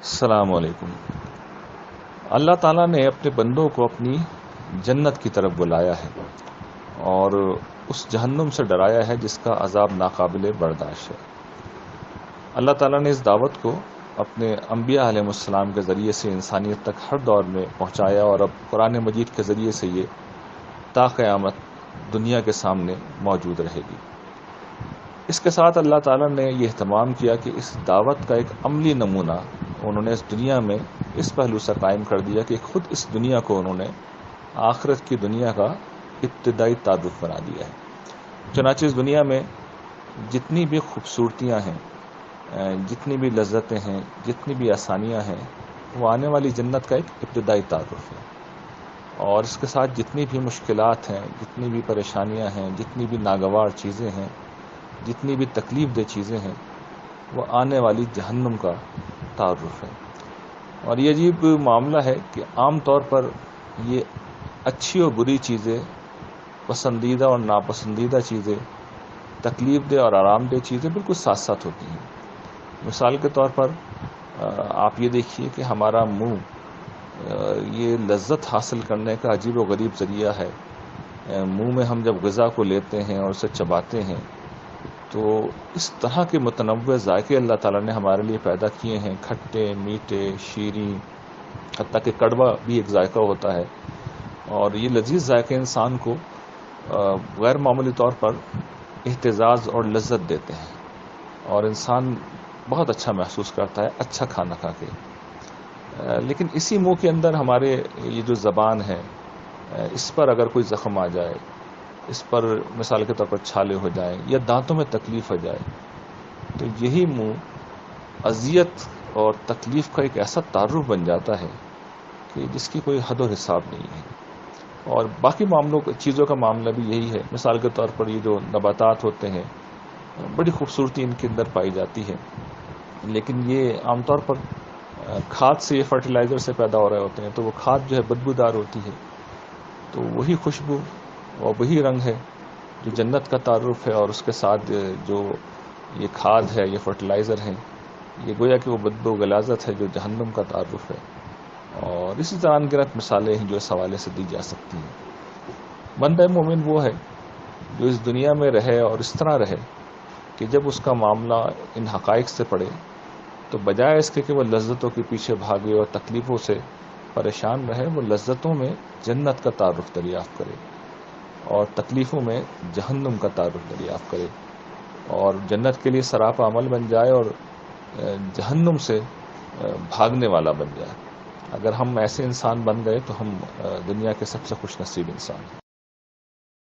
السلام علیکم۔ اللہ تعالیٰ نے اپنے بندوں کو اپنی جنت کی طرف بلایا ہے اور اس جہنم سے ڈرایا ہے جس کا عذاب ناقابل برداشت ہے۔ اللہ تعالیٰ نے اس دعوت کو اپنے انبیاء علیہ السلام کے ذریعے سے انسانیت تک ہر دور میں پہنچایا اور اب قرآن مجید کے ذریعے سے یہ تا قیامت دنیا کے سامنے موجود رہے گی۔ اس کے ساتھ اللہ تعالیٰ نے یہ اہتمام کیا کہ اس دعوت کا ایک عملی نمونہ انہوں نے اس دنیا میں اس پہلو سے قائم کر دیا کہ خود اس دنیا کو انہوں نے آخرت کی دنیا کا ابتدائی تعارف بنا دیا ہے۔ چنانچہ اس دنیا میں جتنی بھی خوبصورتیاں ہیں، جتنی بھی لذتیں ہیں، جتنی بھی آسانیاں ہیں، وہ آنے والی جنت کا ایک ابتدائی تعارف ہے، اور اس کے ساتھ جتنی بھی مشکلات ہیں، جتنی بھی پریشانیاں ہیں، جتنی بھی ناگوار چیزیں ہیں، جتنی بھی تکلیف دہ چیزیں ہیں، وہ آنے والی جہنم کا تعارف ہے۔ اور یہ عجیب معاملہ ہے کہ عام طور پر یہ اچھی اور بری چیزیں، پسندیدہ اور ناپسندیدہ چیزیں، تکلیف دہ اور آرام دہ چیزیں بالکل ساتھ ساتھ ہوتی ہیں۔ مثال کے طور پر آپ یہ دیکھیے کہ ہمارا منہ یہ لذت حاصل کرنے کا عجیب و غریب ذریعہ ہے۔ منہ میں ہم جب غذا کو لیتے ہیں اور اسے چباتے ہیں تو اس طرح کے متنوع ذائقے اللہ تعالیٰ نے ہمارے لیے پیدا کیے ہیں، کھٹے، میٹھے، شیریں، حتیٰ کہ کڑوا بھی ایک ذائقہ ہوتا ہے، اور یہ لذیذ ذائقے انسان کو غیر معمولی طور پر اہتزاز اور لذت دیتے ہیں، اور انسان بہت اچھا محسوس کرتا ہے اچھا کھانا کھا کے۔ لیکن اسی منہ کے اندر ہمارے یہ جو زبان ہے، اس پر اگر کوئی زخم آ جائے، اس پر مثال کے طور پر چھالے ہو جائیں یا دانتوں میں تکلیف ہو جائے، تو یہی منہ اذیت اور تکلیف کا ایک ایسا تعارف بن جاتا ہے کہ جس کی کوئی حد و حساب نہیں ہے۔ اور باقی چیزوں کا معاملہ بھی یہی ہے۔ مثال کے طور پر یہ جو نباتات ہوتے ہیں، بڑی خوبصورتی ان کے اندر پائی جاتی ہے، لیکن یہ عام طور پر کھاد سے، یہ فرٹیلائزر سے پیدا ہو رہے ہوتے ہیں، تو وہ کھاد جو ہے بدبودار ہوتی ہے، تو وہی خوشبو اور وہی رنگ ہے جو جنت کا تعارف ہے، اور اس کے ساتھ جو یہ کھاد ہے، یہ فرٹیلائزر ہیں، یہ گویا کہ وہ بدبو و غلاظت ہے جو جہنم کا تعارف ہے۔ اور اسی طرح انگنت مثالیں ہیں جو اس حوالے سے دی جا سکتی ہیں۔ بندہ مومن وہ ہے جو اس دنیا میں رہے اور اس طرح رہے کہ جب اس کا معاملہ ان حقائق سے پڑے تو بجائے اس کے کہ وہ لذتوں کے پیچھے بھاگے اور تکلیفوں سے پریشان رہے، وہ لذتوں میں جنت کا تعارف دریافت کرے اور تکلیفوں میں جہنم کا تعارف دریافت کرے، اور جنت کے لیے سراپا عمل بن جائے اور جہنم سے بھاگنے والا بن جائے۔ اگر ہم ایسے انسان بن گئے تو ہم دنیا کے سب سے خوش نصیب انسان ہیں۔